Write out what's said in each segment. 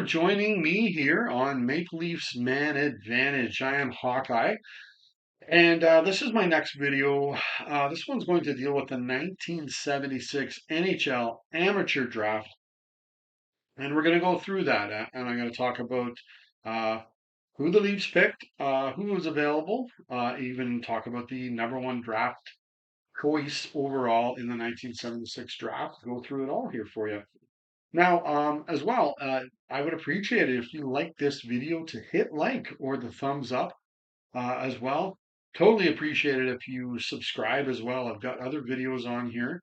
for joining me here on Maple Leafs Man Advantage. I am Hawkeye, and this is my next video. This one's going to deal with the 1976 NHL Amateur Draft, and we're going to go through that. And I'm going to talk about uh, who the Leafs picked, who was available, even talk about the number one draft choice overall in the 1976 draft. Go through it all here for you. Now, as well, I would appreciate it if you like this video to hit like or the thumbs up as well. Totally appreciate it if you subscribe as well. I've got other videos on here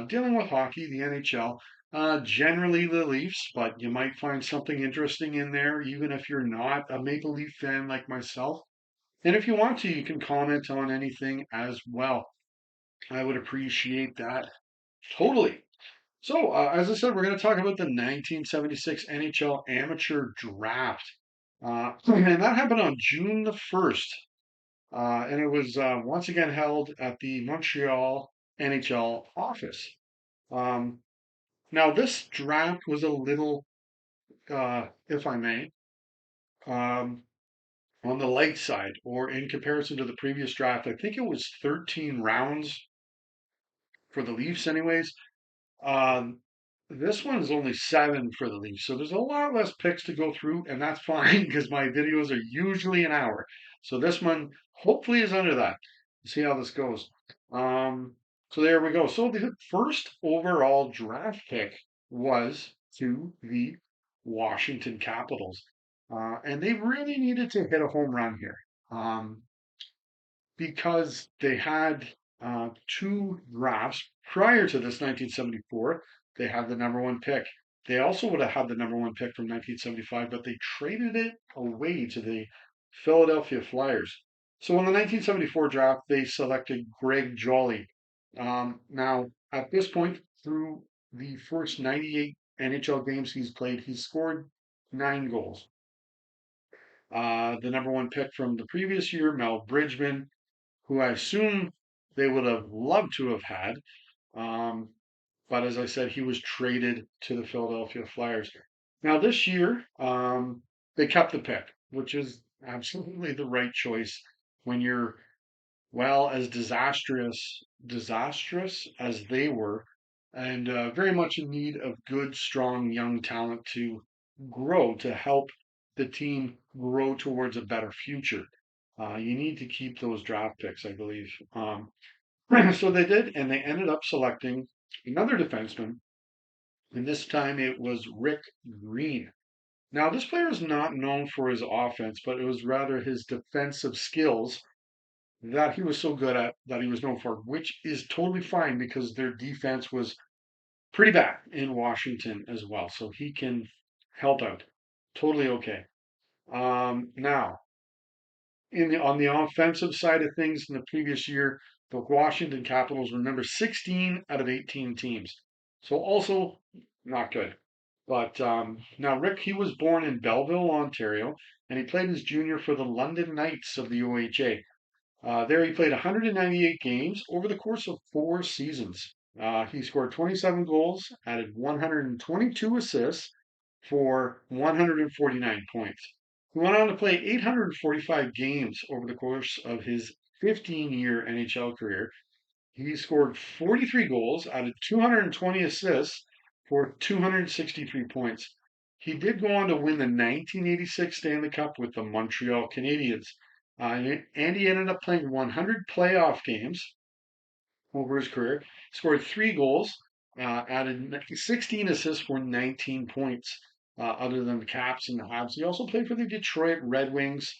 dealing with hockey, the NHL, generally the Leafs, but you might find something interesting in there, even if you're not a Maple Leaf fan like myself. And if you want to, you can comment on anything as well. I would appreciate that totally. So, as I said, we're going to talk about the 1976 NHL Amateur Draft. And that happened on June the 1st. And it was once again held at the Montreal NHL office. Um, Now, this draft was a little, if I may, um, on the light side, or in comparison to the previous draft. I think it was 13 rounds for the Leafs, anyways. Um, this one's only 7 for the Leafs, so there's a lot less picks to go through, and that's fine because my videos are usually an hour. So this one hopefully is under that. Let's see how this goes. So there we go. So the first overall draft pick was to the Washington Capitals, and they really needed to hit a home run here. Because they had two drafts prior to this 1974. They had the number one pick. They also would have had the number one pick from 1975, but they traded it away to the Philadelphia Flyers. So in the 1974 draft, they selected Greg Jolly. Now, at this point, through the first 98 NHL games he's played, he's scored 9 goals. The number one pick from the previous year, Mel Bridgman, who I assume they would have loved to have had. Um, but as I said, he was traded to the Philadelphia Flyers. Now, this year, they kept the pick, which is absolutely the right choice when you're, well, as disastrous as they were, and very much in need of good, strong, young talent to grow, to help the team grow towards a better future. You need to keep those draft picks, I believe. So they did, and they ended up selecting another defenseman, and this time it was Rick Green. Now, this player is not known for his offense, but it was rather his defensive skills that he was so good at that he was known for, which is totally fine because their defense was pretty bad in Washington as well. So he can help out. Totally okay. Now, on the offensive side of things in the previous year, the Washington Capitals were number 16 out of 18 teams. So also not good. But now Rick, he was born in Belleville, Ontario, and he played his junior for the London Knights of the OHA. There he played 198 games over the course of 4 seasons. He scored 27 goals, added 122 assists for 149 points. He went on to play 845 games over the course of his 15-year NHL career. He scored 43 goals, added 220 assists for 263 points. He did go on to win the 1986 Stanley Cup with the Montreal Canadiens. And he ended up playing 100 playoff games over his career, scored 3 goals, added 16 assists for 19 points, other than the Caps and the Habs. He also played for the Detroit Red Wings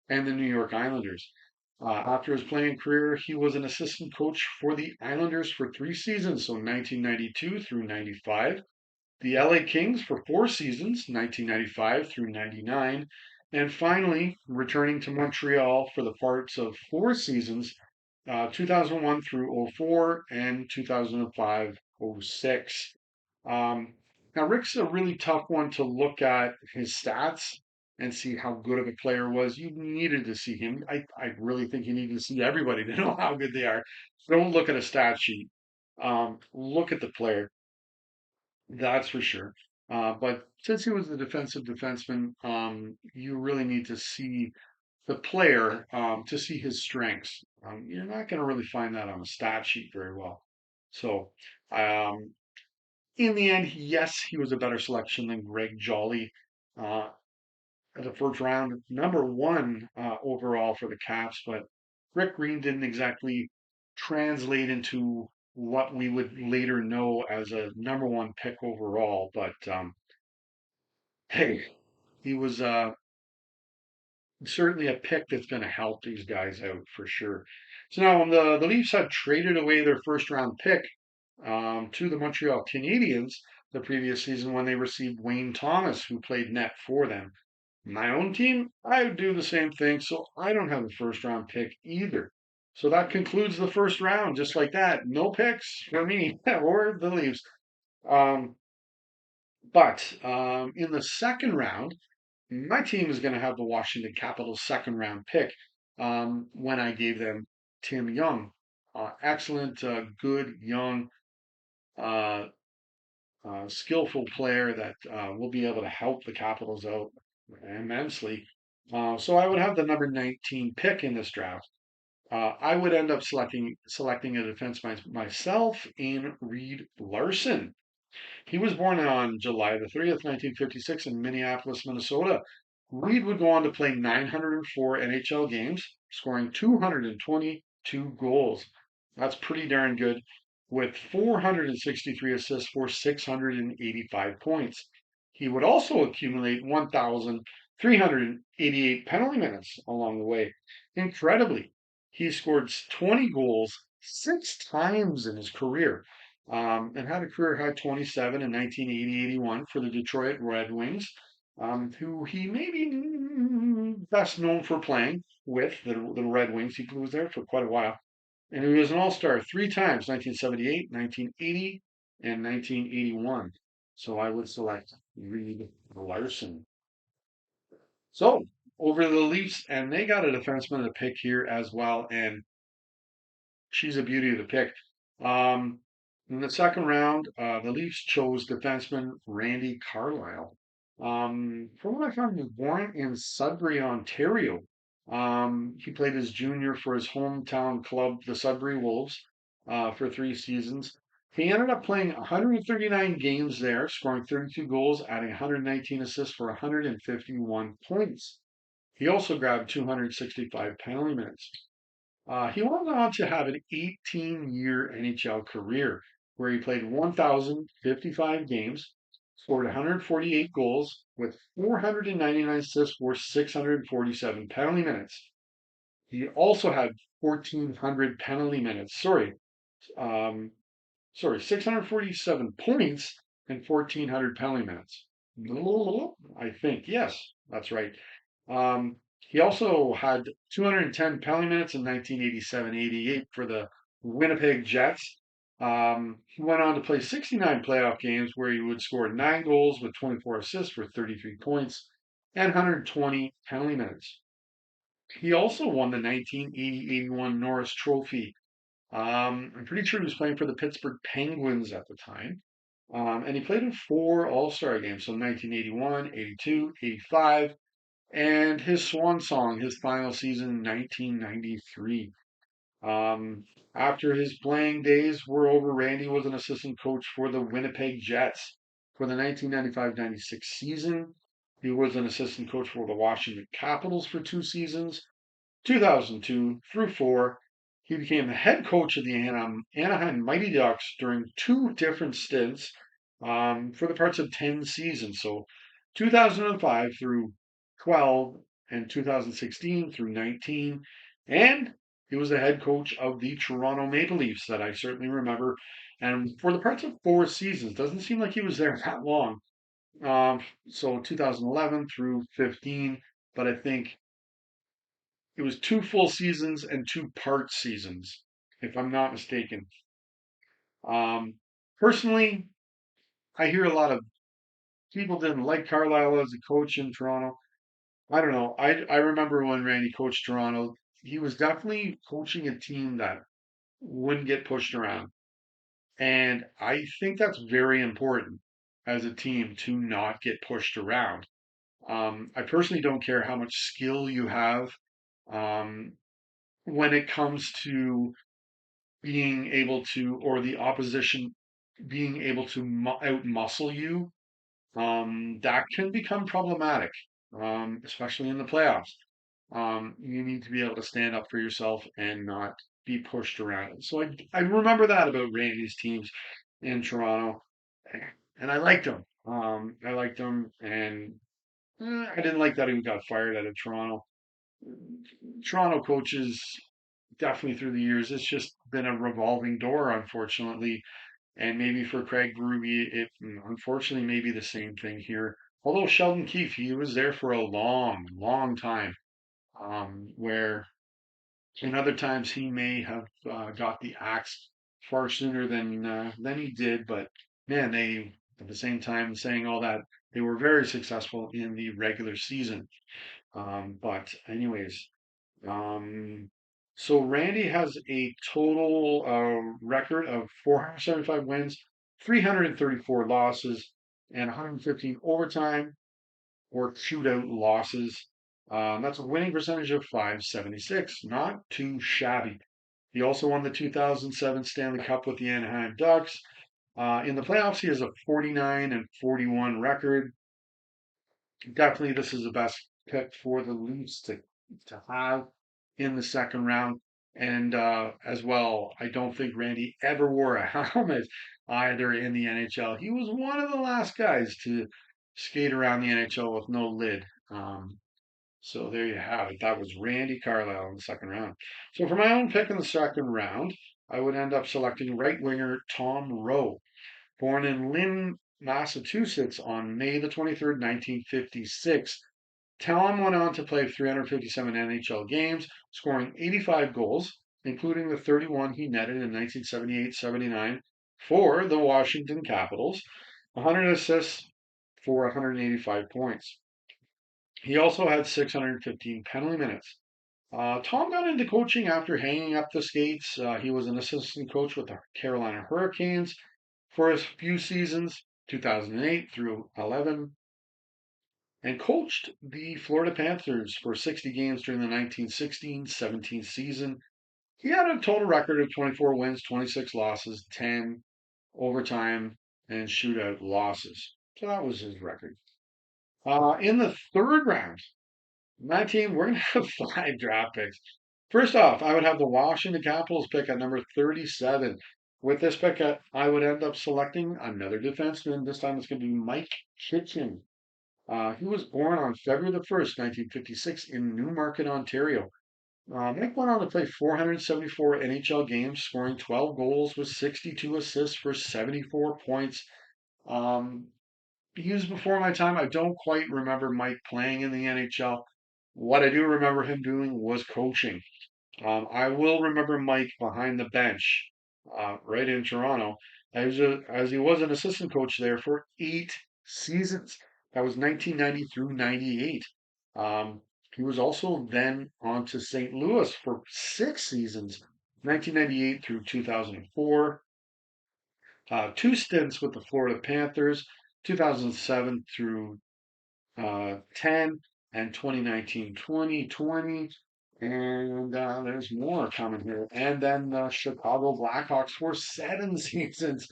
and the New York Islanders. After his playing career, he was an assistant coach for the Islanders for 3 seasons, so 1992 through 95. The LA Kings for 4 seasons, 1995 through 99. And finally, returning to Montreal for the parts of 4 seasons, 2001 through '04 and 2005-06. Now, Rick's a really tough one to look at his stats and see how good of a player was. You needed to see him. I really think you need to see everybody to know how good they are. Don't look at a stat sheet. Look at the player. That's for sure. But since he was a defensive defenseman, you really need to see the player to see his strengths. You're not going to really find that on a stat sheet very well. So, um, in the end, yes, he was a better selection than Greg Jolly uh, as a first round number one overall for the Caps. But Rick Green didn't exactly translate into what we would later know as a number one pick overall. But hey, he was certainly a pick that's going to help these guys out for sure. So now, when the Leafs had traded away their first round pick to the Montreal Canadiens the previous season when they received Wayne Thomas, who played net for them, my own team, I would do the same thing. So I don't have the first round pick either. So that concludes the first round, just like that. No picks for me or the Leafs. Um, but in the second round, my team is going to have the Washington Capitals second round pick when I gave them Tim Young. Excellent, good, young, uh, skillful player that will be able to help the Capitals out immensely. So I would have the number 19 pick in this draft. I would end up selecting a defense myself in Reed Larson. He was born on July the 30th, 1956 in Minneapolis, Minnesota. Reed would go on to play 904 NHL games, scoring 222 goals. That's pretty darn good, with 463 assists for 685 points. He would also accumulate 1,388 penalty minutes along the way. Incredibly, he scored 20 goals 6 times in his career and had a career high 27 in 1980-81 for the Detroit Red Wings, who he may be best known for playing with the Red Wings. He was there for quite a while. And he was an All-Star 3 times, 1978, 1980, and 1981. So I would select Reed Larson. So over to the Leafs, and they got a defenseman to pick here as well. And she's a beauty of the pick. Um, in the second round, the Leafs chose defenseman Randy Carlyle. From what I found, he was born in Sudbury, Ontario. He played as junior for his hometown club, the Sudbury Wolves, for 3 seasons. He ended up playing 139 games there, scoring 32 goals, adding 119 assists for 151 points. He also grabbed 265 penalty minutes. He went on to have an 18-year NHL career where he played 1,055 games, scored 148 goals with 499 assists for 647 penalty minutes. He also had 1,400 penalty minutes. Um, 647 points and 1,400 penalty minutes. I think, yes, that's right. He also had 210 penalty minutes in 1987-88 for the Winnipeg Jets. He went on to play 69 playoff games where he would score 9 goals with 24 assists for 33 points and 120 penalty minutes. He also won the 1980-81 Norris Trophy. I'm pretty sure he was playing for the Pittsburgh Penguins at the time. And he played in 4 All-Star games, so 1981, 82, 85, and his swan song, his final season, 1993. Um, After his playing days were over, Randy was an assistant coach for the Winnipeg Jets for the 1995-96 season. He was an assistant coach for the Washington Capitals for 2 seasons, 2002 through 4. He became the head coach of the Anaheim Mighty Ducks during 2 different stints for the parts of 10 seasons. So 2005 through 12 and 2016 through 19. And he was the head coach of the Toronto Maple Leafs that I certainly remember. And for the parts of 4 seasons, doesn't seem like he was there that long. So 2011 through 15, but I think it was 2 full seasons and 2 part seasons, if I'm not mistaken. Um, Personally, I hear a lot of people didn't like Carlisle as a coach in Toronto. I don't know. I remember when Randy coached Toronto, he was definitely coaching a team that wouldn't get pushed around. And I think that's very important. as a team to not get pushed around. I personally don't care how much skill you have um, when it comes to being able to, or the opposition being able to out muscle you. That can become problematic, especially in the playoffs. You need to be able to stand up for yourself and not be pushed around. So I remember that about Randy's teams in Toronto, and I liked him. I liked him, and I didn't like that he got fired out of Toronto. Toronto coaches, definitely through the years, it's just been a revolving door, unfortunately. And maybe for Craig Berube, it unfortunately may be the same thing here. Although Sheldon Keefe, he was there for a long, long time, where in other times he may have got the axe far sooner than he did. But man, they at the same time saying all that, they were very successful in the regular season. But anyways, um, so Randy has a total record of 475 wins, 334 losses, and 115 overtime or shootout losses. That's a winning percentage of 576. Not too shabby. He also won the 2007 Stanley Cup with the Anaheim Ducks. In the playoffs, he has a 49 and 41 record. Definitely, this is the best pick for the Leafs to have in the second round. And as well, I don't think Randy ever wore a helmet either in the NHL. He was one of the last guys to skate around the NHL with no lid. So there you have it. That was Randy Carlyle in the second round. So for my own pick in the second round, I would end up selecting right winger Tom Rowe. Born in Lynn, Massachusetts on May the 23rd, 1956, Tom went on to play 357 NHL games, scoring 85 goals, including the 31 he netted in 1978-79 for the Washington Capitals, 100 assists for 185 points. He also had 615 penalty minutes. Tom got into coaching after hanging up the skates. He was an assistant coach with the Carolina Hurricanes for a few seasons, 2008 through 11, and coached the Florida Panthers for 60 games during the 1916-17 season. He had a total record of 24 wins, 26 losses, 10 overtime and shootout losses. So that was his record. In the third round, my team, we're going to have 5 draft picks. First off, I would have the Washington Capitals pick at number 37. With this pick, I would end up selecting another defenseman. This time it's going to be Mike Kitchen. He was born on February the 1st, 1956, in Newmarket, Ontario. Mike went on to play 474 NHL games, scoring 12 goals with 62 assists for 74 points. Um, he was before my time. I don't quite remember Mike playing in the NHL. What I do remember him doing was coaching. I will remember Mike behind the bench, right in Toronto, as he was an assistant coach there for 8 seasons. That was 1990 through 98. He was also then on to St. Louis for 6 seasons, 1998 through 2004. 2 stints with the Florida Panthers, 2007 through 10, and 2019-2020. And there's more coming here. And then the Chicago Blackhawks for 7 seasons.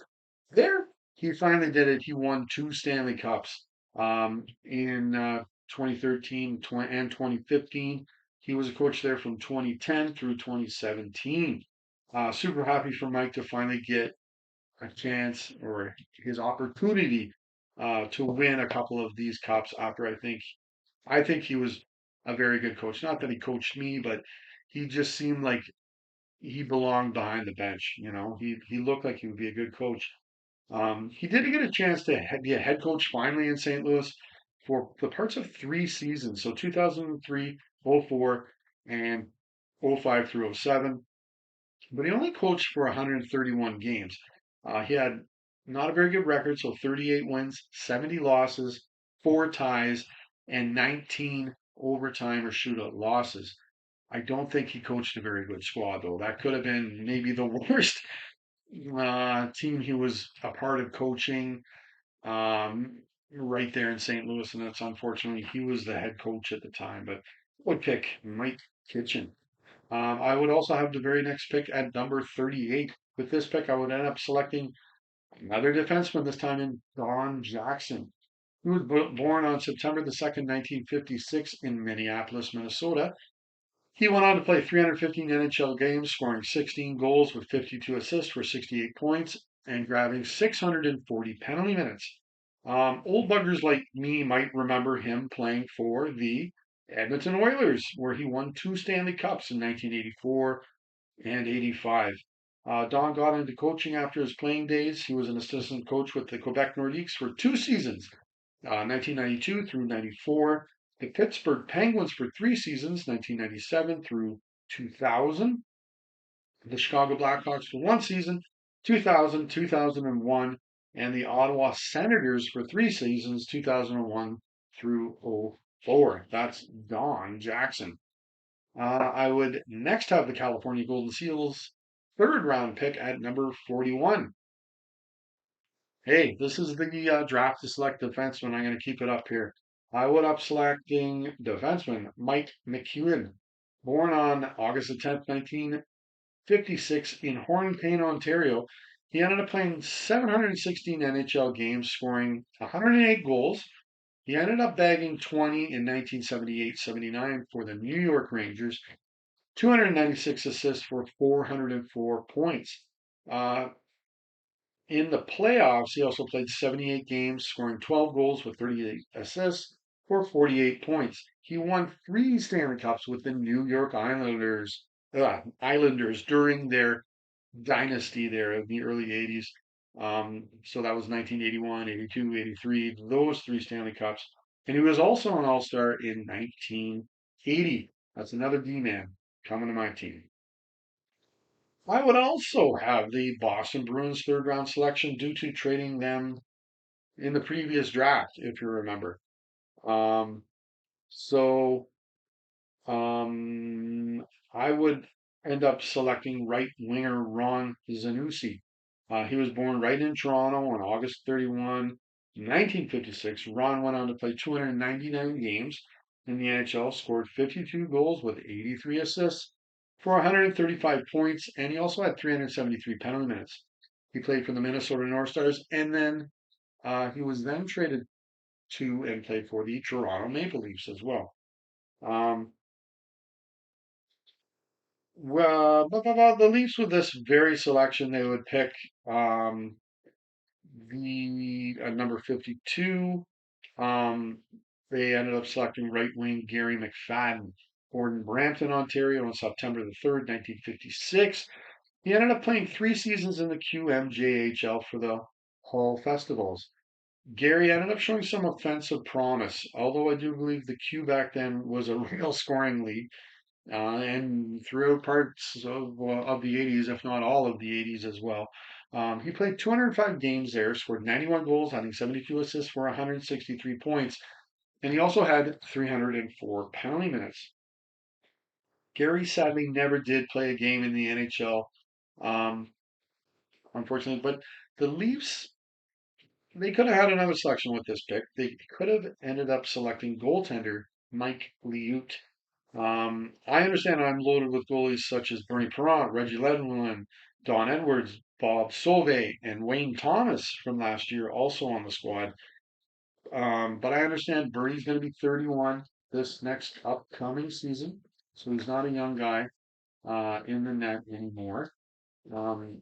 There, he finally did it. He won 2 Stanley Cups in 2013 and 2015. He was a coach there from 2010 through 2017. Super happy for Mike to finally get a chance or his opportunity to win a couple of these cups after I think he was a very good coach. Not that he coached me, but he just seemed like he belonged behind the bench. He looked like he would be a good coach. He did get a chance to be a head coach finally in St. Louis for the parts of 3 seasons. So 2003, 04, and 05 through 07. But he only coached for 131 games. He had not a very good record, so 38 wins, 70 losses, 4 ties, and 19 overtime or shootout losses. I don't think he coached a very good squad, though. That could have been maybe the worst team he was a part of coaching. um, right there in St. Louis, and that's unfortunately he was the head coach at the time. But I would pick Mike Kitchen. I would also have the very next pick at number 38. With this pick, I would end up selecting another defenseman, this time in Don Jackson. He was born on September the 2nd, 1956 in Minneapolis, Minnesota. He went on to play 315 NHL games, scoring 16 goals with 52 assists for 68 points and grabbing 640 penalty minutes. Old buggers like me might remember him playing for the Edmonton Oilers, where he won two Stanley Cups in 1984 and 85. Don got into coaching after his playing days. He was an assistant coach with the Quebec Nordiques for two seasons, 1992 through 94, the Pittsburgh Penguins for three seasons, 1997 through 2000, the Chicago Blackhawks for one season, 2000, 2001, and the Ottawa Senators for three seasons, 2001 through 04. That's Don Jackson. I would next have the California Golden Seals third round pick at number 41. Hey, this is the draft to select defenseman. I'm going to keep it up here. I would up selecting defenseman Mike McEwen, born on August the 10th, 1956 in Hornpain, Ontario. He ended up playing 716 NHL games, scoring 108 goals. He ended up bagging 20 in 1978-79 for the New York Rangers, 296 assists for 404 points. In the playoffs, he also played 78 games, scoring 12 goals with 38 assists for 48 points. He won three Stanley Cups with the New York Islanders during their dynasty there in the early 80s. So that was 1981, 82, 83, those three Stanley Cups. And he was also an All-Star in 1980. That's another D-man coming to my team. I would also have the Boston Bruins third round selection due to trading them in the previous draft, if you remember. Um, so um, I would end up selecting right winger Ron Zanussi. He was born right in Toronto on August 31, 1956. Ron went on to play 299 games in the NHL, scored 52 goals with 83 assists for 135 points, and he also had 373 penalty minutes. He played for the Minnesota North Stars, and then he was then traded to and played for the Toronto Maple Leafs as well. Um, the Leafs with this very selection, they would pick um, the number 52. Um, they ended up selecting right wing Gary McFadden, born in Brampton, Ontario on September the 3rd, 1956. He ended up playing three seasons in the QMJHL for the Hall Festivals. Gary ended up showing some offensive promise, although I do believe the Q back then was a real scoring league. And throughout parts of the 80s, if not all of the 80s as well. He played 205 games there, scored 91 goals, having 72 assists for 163 points, and he also had 304 penalty minutes. Gary sadly never did play a game in the NHL, um, unfortunately, but the Leafs, they could have had another selection with this pick. They could have ended up selecting goaltender Mike Liut. I understand I'm loaded with goalies such as Bernie Perrant, Reggie Ledenwin, Don Edwards, Bob Solvay, and Wayne Thomas from last year also on the squad. But I understand Bernie's going to be 31 this next upcoming season, so he's not a young guy in the net anymore. Um,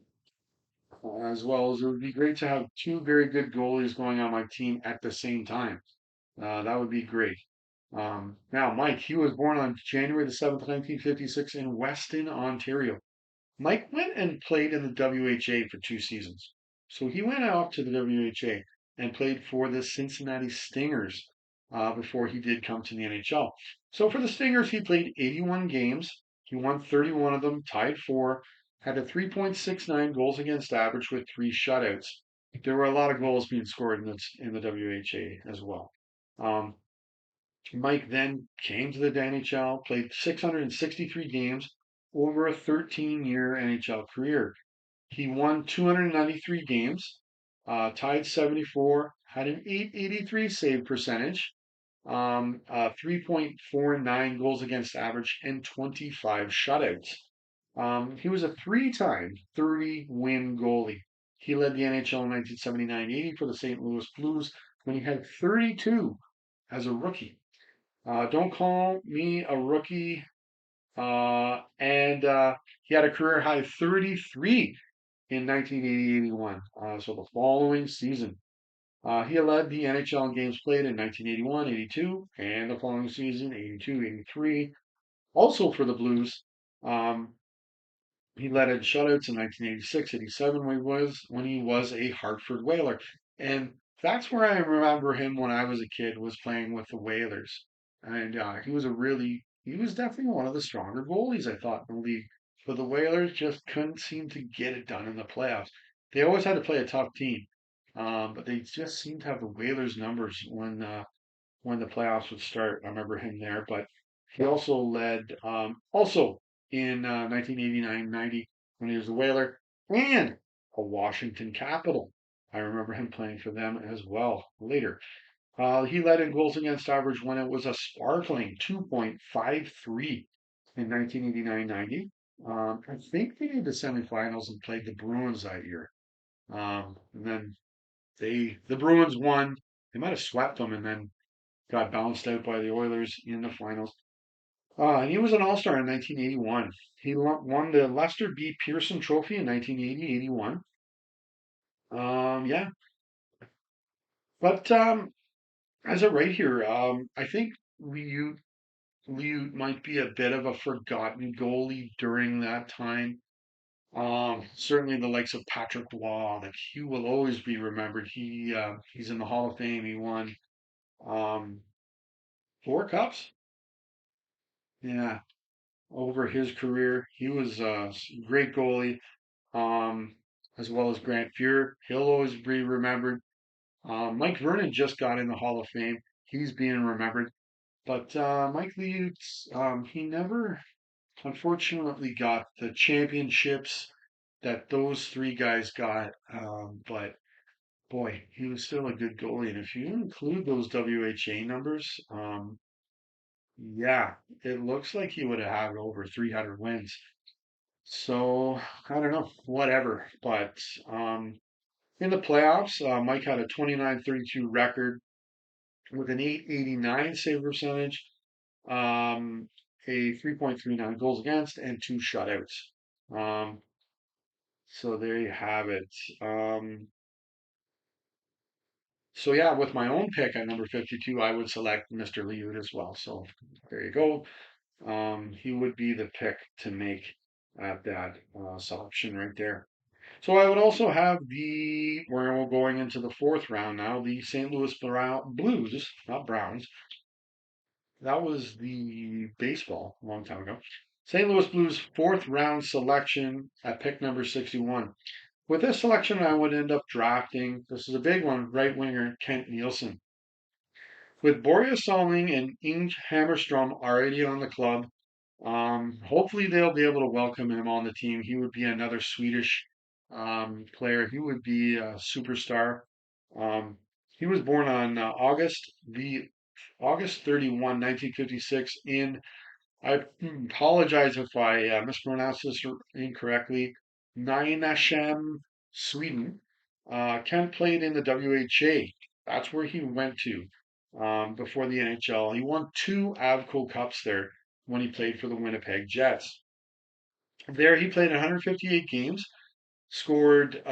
as well as it would be great to have two very good goalies going on my team at the same time. That would be great. Now, Mike, he was born on January the 7th, 1956 in Weston, Ontario. Mike went and played in the WHA for two seasons. So he went off to the WHA and played for the Cincinnati Stingers before he did come to the NHL. So for the Stingers, he played 81 games. He won 31 of them, tied four, had a 3.69 goals against average with three shutouts. There were a lot of goals being scored in the WHA as well. Um, Mike then came to the NHL, played 663 games over a 13-year NHL career. He won 293 games, tied 74, had an 883 save percentage, 3.49 goals against average, and 25 shutouts. He was a three-time 30-win goalie. He led the NHL in 1979-80 for the St. Louis Blues when he had 32 as a rookie. Don't call me a rookie. And he had a career high 33 in 1980-81. So the following season, he led the NHL in games played in 1981, 82, and the following season, 82, 83. Also for the Blues, um, he led in shutouts in 1986, 87 when he was a Hartford Whaler. And that's where I remember him when I was a kid, was playing with the Whalers. And he was definitely one of the stronger goalies, I thought, in the league. But the Whalers just couldn't seem to get it done in the playoffs. They always had to play a tough team. But they just seemed to have the Whalers numbers when the playoffs would start. I remember him there, but he also led also in 1989-90 when he was a Whaler and a Washington Capital. I remember him playing for them as well later. He led in goals against average when it was a sparkling 2.53 in 1989-90. I think they made the semifinals and played the Bruins that year. And then the Bruins won. They might have swept them and then got bounced out by the Oilers in the finals. And he was an All Star in 1981. He won the Lester B. Pearson Trophy in 1980-81. Yeah, but as a right here, I think Liu Liu might be a bit of a forgotten goalie during that time. Certainly the likes of Patrick Waugh, like he will always be remembered. He's in the Hall of Fame. He won um, 4 cups. Yeah, over his career. He was a great goalie, um, as well as Grant Fuhr. He'll always be remembered. Mike Vernon just got in the Hall of Fame. He's being remembered. But Mike Liutz, he never, unfortunately, got the championships that those three guys got. But boy, he was still a good goalie. And if you include those WHA numbers, yeah, it looks like he would have had over 300 wins. So I don't know, whatever. But in the playoffs, Mike had a 29-32 record with an 889 save percentage, um, a 3.39 goals against, and 2 shutouts. Um, so there you have it. So yeah, with my own pick at number 52, I would select Mr. Liut as well. So there you go. He would be the pick to make at that selection right there. So I would also have we're going into the fourth round now, the St. Louis Blues, not Browns. That was the baseball a long time ago. St. Louis Blues fourth round selection at pick number 61. With this selection, I would end up drafting, this is a big one, right winger Kent Nielsen. With Boreas Salming and Inge Hammerstrom already on the club, hopefully they'll be able to welcome him on the team. He would be another Swedish player. He would be a superstar. Um, he was born on August 31, 1956 in, I apologize if I mispronounce this incorrectly, Nynäshamn, Sweden. Kent played in the WHA. That's where he went to before the NHL. He won 2 Avco Cups there when he played for the Winnipeg Jets. There he played 158 games, scored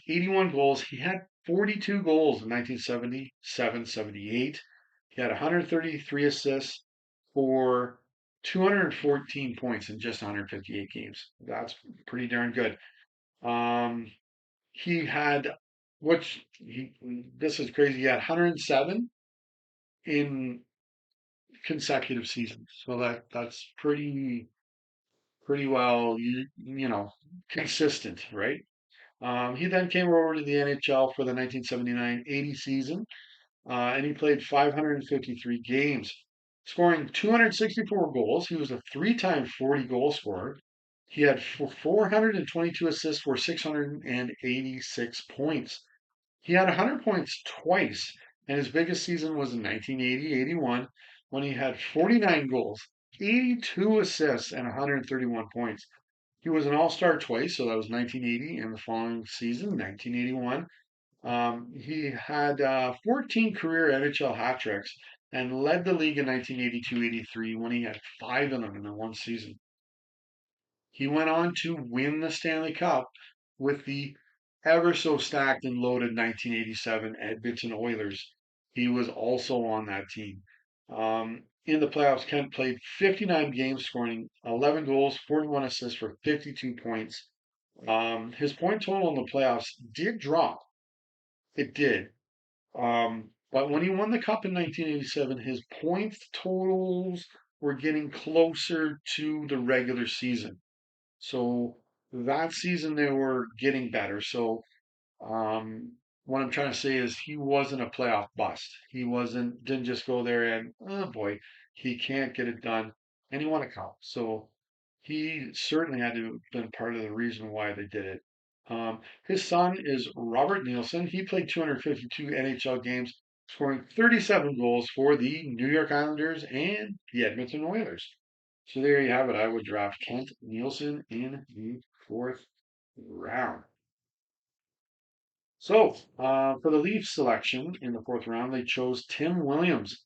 81 goals. He had 42 goals in 1977-78. He had 133 assists for 214 points in just 158 games. That's pretty darn good. Um, he had, this is crazy. He had 107 in consecutive seasons. So that's pretty well, consistent, right? He then came over to the NHL for the 1979-80 season, and he played 553 games, scoring 264 goals. He was a three-time 40-goal scorer. He had 422 assists for 686 points. He had 100 points twice, and his biggest season was in 1980-81 when he had 49 goals, 82 assists, and 131 points. He was an All-Star twice, so that was 1980 and the following season, 1981. He had 14 career NHL hat tricks and led the league in 1982-83 when he had five of them in the one season. He went on to win the Stanley Cup with the ever so stacked and loaded 1987 Edmonton Oilers. He was also on that team. In the playoffs, Kent played 59 games, scoring 11 goals, 41 assists for 52 points. His point total in the playoffs did drop. It did. But when he won the cup in 1987, his points totals were getting closer to the regular season. So that season they were getting better. So what I'm trying to say is he wasn't a playoff bust. He didn't just go there and oh boy, he can't get it done. And he won a cup. So he certainly had to have been part of the reason why they did it. His son is Robert Nielsen. He played 252 NHL games, scoring 37 goals for the New York Islanders and the Edmonton Oilers. So there you have it. I would draft Kent Nielsen in the fourth round. So for the Leafs selection in the fourth round, they chose Tim Williams.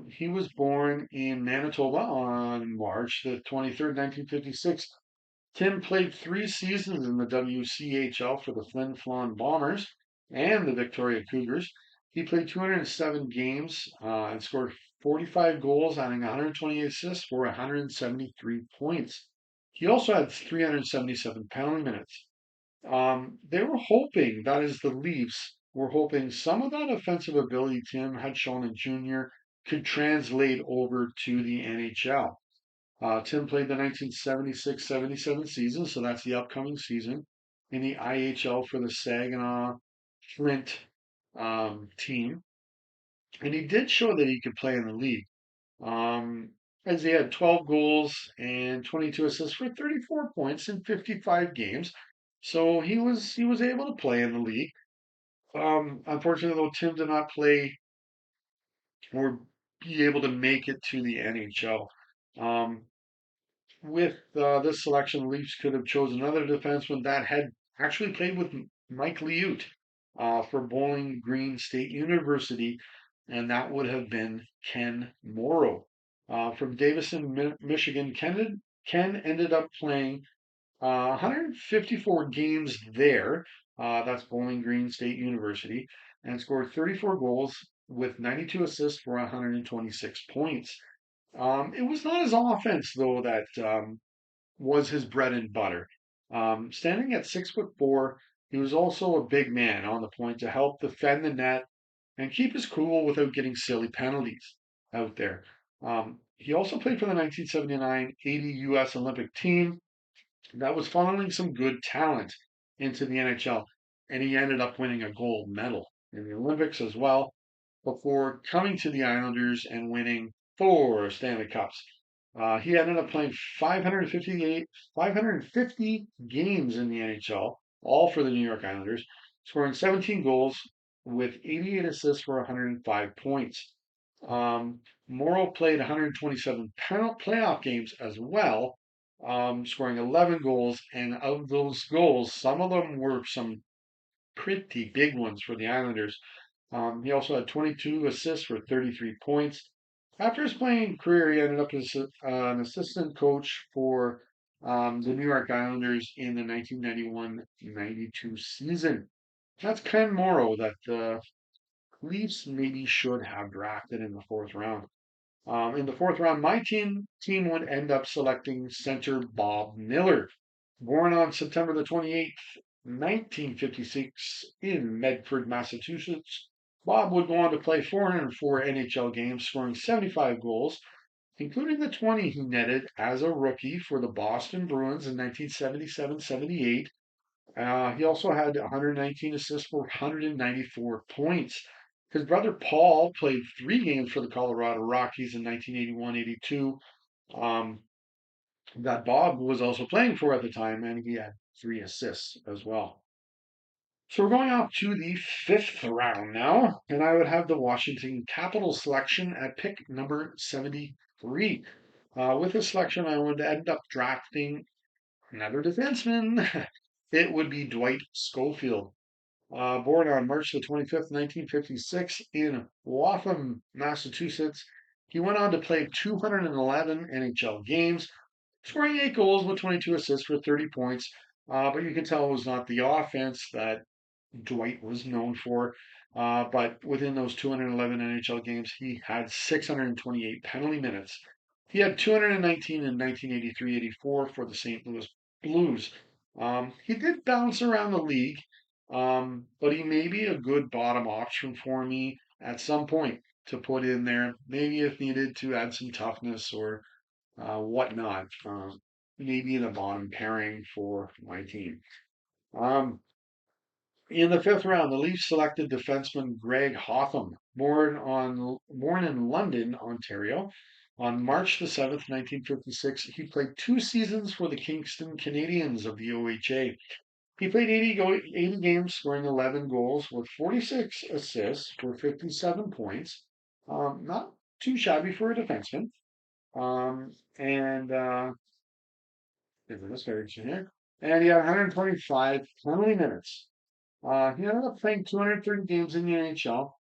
He was born in Manitoba on March the 23rd, 1956. Tim played 3 seasons in the WCHL for the Flin Flon Bombers and the Victoria Cougars. He played 207 games and scored 45 goals, adding 128 assists for 173 points. He also had 377 penalty minutes. They were hoping, that is the Leafs, were hoping some of that offensive ability Tim had shown in junior could translate over to the NHL. Tim played the 1976-77 season, so that's the upcoming season, in the IHL for the Saginaw Flint team. And he did show that he could play in the league. Um, as he had 12 goals and 22 assists for 34 points in 55 games. So he was able to play in the league. Unfortunately, though, Tim did not play or be able to make it to the NHL. Um, with this selection, the Leafs could have chosen another defenseman that had actually played with Mike Liut for Bowling Green State University, and that would have been Ken Morrow. From Davison, Michigan, Ken ended up playing 154 games there. That's Bowling Green State University, and scored 34 goals with 92 assists for 126 points. It was not his offense though that was his bread and butter. Standing at 6'4", he was also a big man on the point to help defend the net and keep his cool without getting silly penalties out there. He also played for the 1979-80 U.S. Olympic team that was funneling some good talent into the NHL, and he ended up winning a gold medal in the Olympics as well before coming to the Islanders and winning 4 Stanley Cups. He ended up playing 550 games in the NHL, all for the New York Islanders, scoring 17 goals with 88 assists for 105 points. Morrow played 127 playoff games as well, scoring 11 goals, and of those goals, some of them were some pretty big ones for the Islanders. He also had 22 assists for 33 points. After his playing career, he ended up as an assistant coach for the New York Islanders in the 1991-92 season. That's Ken Morrow that the Leafs maybe should have drafted in the fourth round. In the fourth round, my team would end up selecting center Bob Miller, born on September the 28th, 1956, in Medford, Massachusetts. Bob would go on to play 404 NHL games, scoring 75 goals, including the 20 he netted as a rookie for the Boston Bruins in 1977-78. He also had 119 assists for 194 points. His brother Paul played 3 games for the Colorado Rockies in 1981-82. Um, that Bob was also playing for at the time, and he had 3 assists as well. So we're going off to the fifth round now, and I would have the Washington Capitals selection at pick number 73. With this selection, I would end up drafting another defenseman. It would be Dwight Schofield. Born on March the 25th, 1956, in Waltham, Massachusetts, he went on to play 211 NHL games, scoring 8 goals with 22 assists for 30 points. But you can tell it was not the offense that Dwight was known for. But within those 211 NHL games, he had 628 penalty minutes. He had 219 in 1983-84 for the St. Louis Blues. He did bounce around the league, but he may be a good bottom option for me at some point to put in there. Maybe if needed to add some toughness or whatnot. Maybe the bottom pairing for my team. Um, in the fifth round, the Leafs selected defenseman Greg Hotham, born in London, Ontario, on March the 7th, 1956. He played 2 seasons for the Kingston Canadians of the OHA. He played 80 games, scoring 11 goals with 46 assists for 57 points. Not too shabby for a defenseman. And this variation here. And he had 125 penalty minutes. He ended up playing 230 games in the NHL,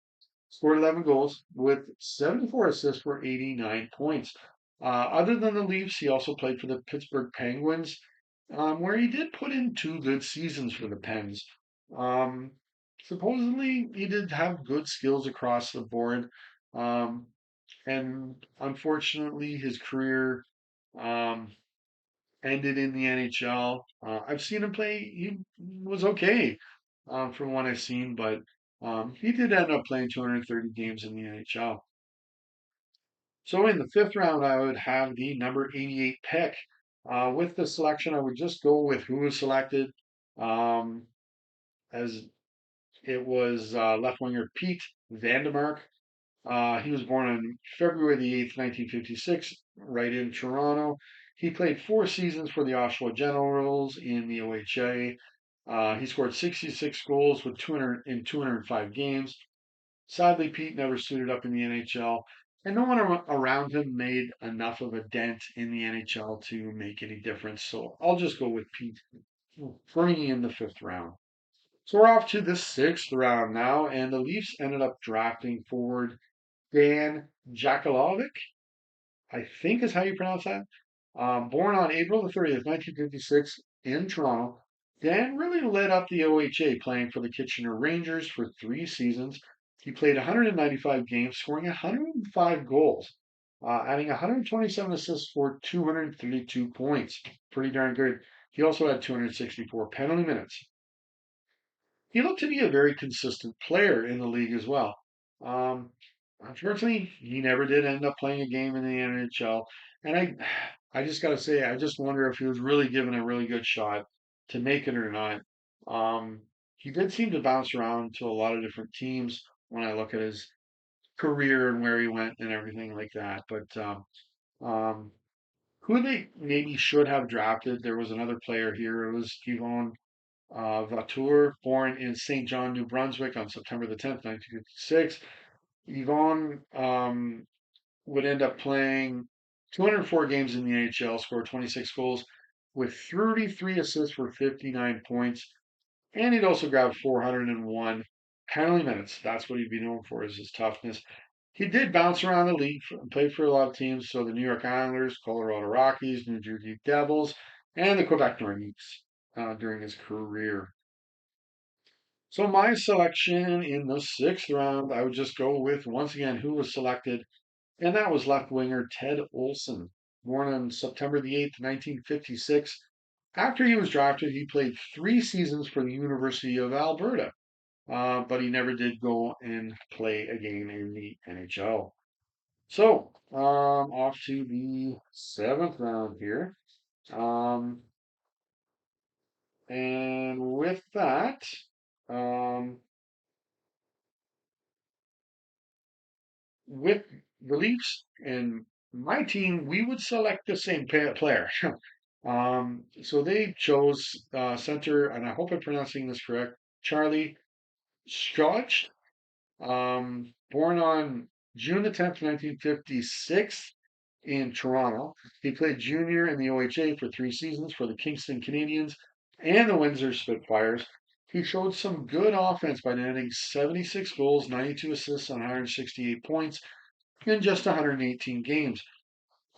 scored 11 goals with 74 assists for 89 points. Other than the Leafs, he also played for the Pittsburgh Penguins, where he did put in 2 good seasons for the Pens. Um, Supposedly, he did have good skills across the board, um, and unfortunately, his career um, ended in the NHL. I've seen him play; he was okay from what I've seen, but he did end up playing 230 games in the NHL. So in the fifth round, I would have the number 88 pick. With the selection, I would just go with who was selected, um, as it was left winger Pete Vandemark. He was born on February the 8th, 1956, right in Toronto. He played 4 seasons for the Oshawa Generals in the OHA. He scored 66 goals with 200 in 205 games. Sadly, Pete never suited up in the NHL, and no one around him made enough of a dent in the NHL to make any difference. So I'll just go with Pete for me in the fifth round. So we're off to the sixth round now, and the Leafs ended up drafting forward Dan Jakalovic, I think is how you pronounce that. Born on April the 30th, 1956, in Toronto, Dan really lit up the OHA playing for the Kitchener Rangers for 3 seasons. He played 195 games, scoring 105 goals, adding 127 assists for 232 points. Pretty darn good. He also had 264 penalty minutes. He looked to be a very consistent player in the league as well. Um, Unfortunately, he never did end up playing a game in the NHL, and I just got to say, I just wonder if he was really given a really good shot to make it or not. Um, he did seem to bounce around to a lot of different teams when I look at his career and where he went and everything like that. But um, who they maybe should have drafted, there was another player here. It was Yvonne Vautour, born in St. John, New Brunswick on September the 10th, 1956. Yvonne would end up playing 204 games in the NHL, scored 26 goals with 33 assists for 59 points, and he'd also grabbed 401 penalty minutes. That's what he'd be known for, is his toughness. He did bounce around the league and played for a lot of teams, so the New York Islanders, Colorado Rockies, New Jersey Devils, and the Quebec Nordiques during his career. So my selection in the sixth round, I would just go with once again who was selected, and that was left winger Ted Olson, born on September the 8th, 1956. After he was drafted, he played 3 seasons for the University of Alberta, but he never did go and play a game in the NHL. So off to the seventh round here. Um, and with that, um, with the Leafs and my team, we would select the same player. So they chose center, and I hope I'm pronouncing this correct. Charlie Strauch, born on June the 10th, 1956 in Toronto. He played junior in the OHA for 3 seasons for the Kingston Canadians and the Windsor Spitfires. He showed some good offense by netting 76 goals, 92 assists on 168 points in just 118 games.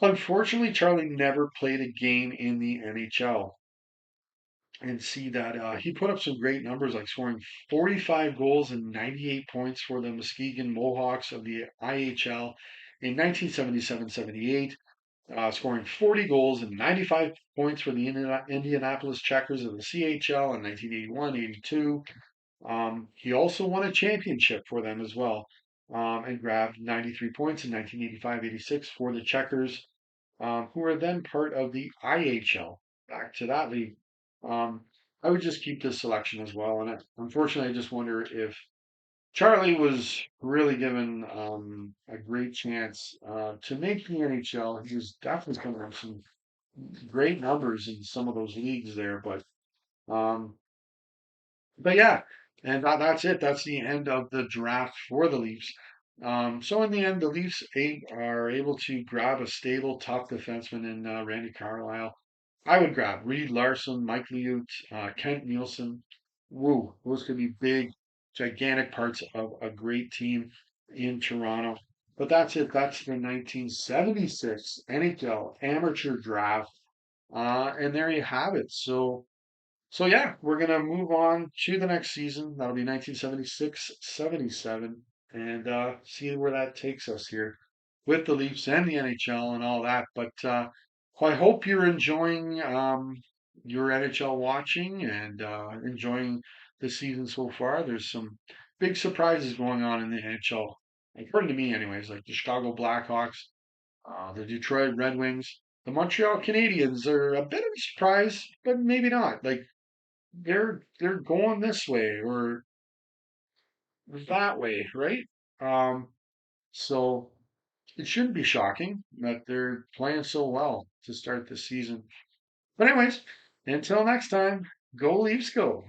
Unfortunately, Charlie never played a game in the NHL. And see that he put up some great numbers, like scoring 45 goals and 98 points for the Muskegon Mohawks of the IHL in 1977-78, scoring 40 goals and 95 points for the Indianapolis Checkers of the CHL in 1981-82. He also won a championship for them as well, and grabbed 93 points in 1985-86 for the Checkers, who were then part of the IHL. Back to that league. Um, I would just keep this selection as well. And unfortunately, I just wonder if Charlie was really given a great chance to make the NHL. He was definitely going to have some great numbers in some of those leagues there, um, but yeah, and that's it. That's the end of the draft for the Leafs. So in the end, the Leafs are able to grab a stable top defenseman in Randy Carlyle. I would grab Reed Larson, Mike Liut, Kent Nielsen. Woo, those could be big, gigantic parts of a great team in Toronto. But that's it. That's the 1976 NHL Amateur Draft. And there you have it. So yeah, we're gonna move on to the next season. That'll be 1976-77, and see where that takes us here with the Leafs and the NHL and all that. But I hope you're enjoying your NHL watching and enjoying the season so far. There's some big surprises going on in the NHL, according to me, anyways. Like the Chicago Blackhawks, the Detroit Red Wings, the Montreal Canadiens are a bit of a surprise, but maybe not. Like they're going this way or that way, right? Um, so it shouldn't be shocking that they're playing so well to start the season. But anyways, until next time, go Leafs go.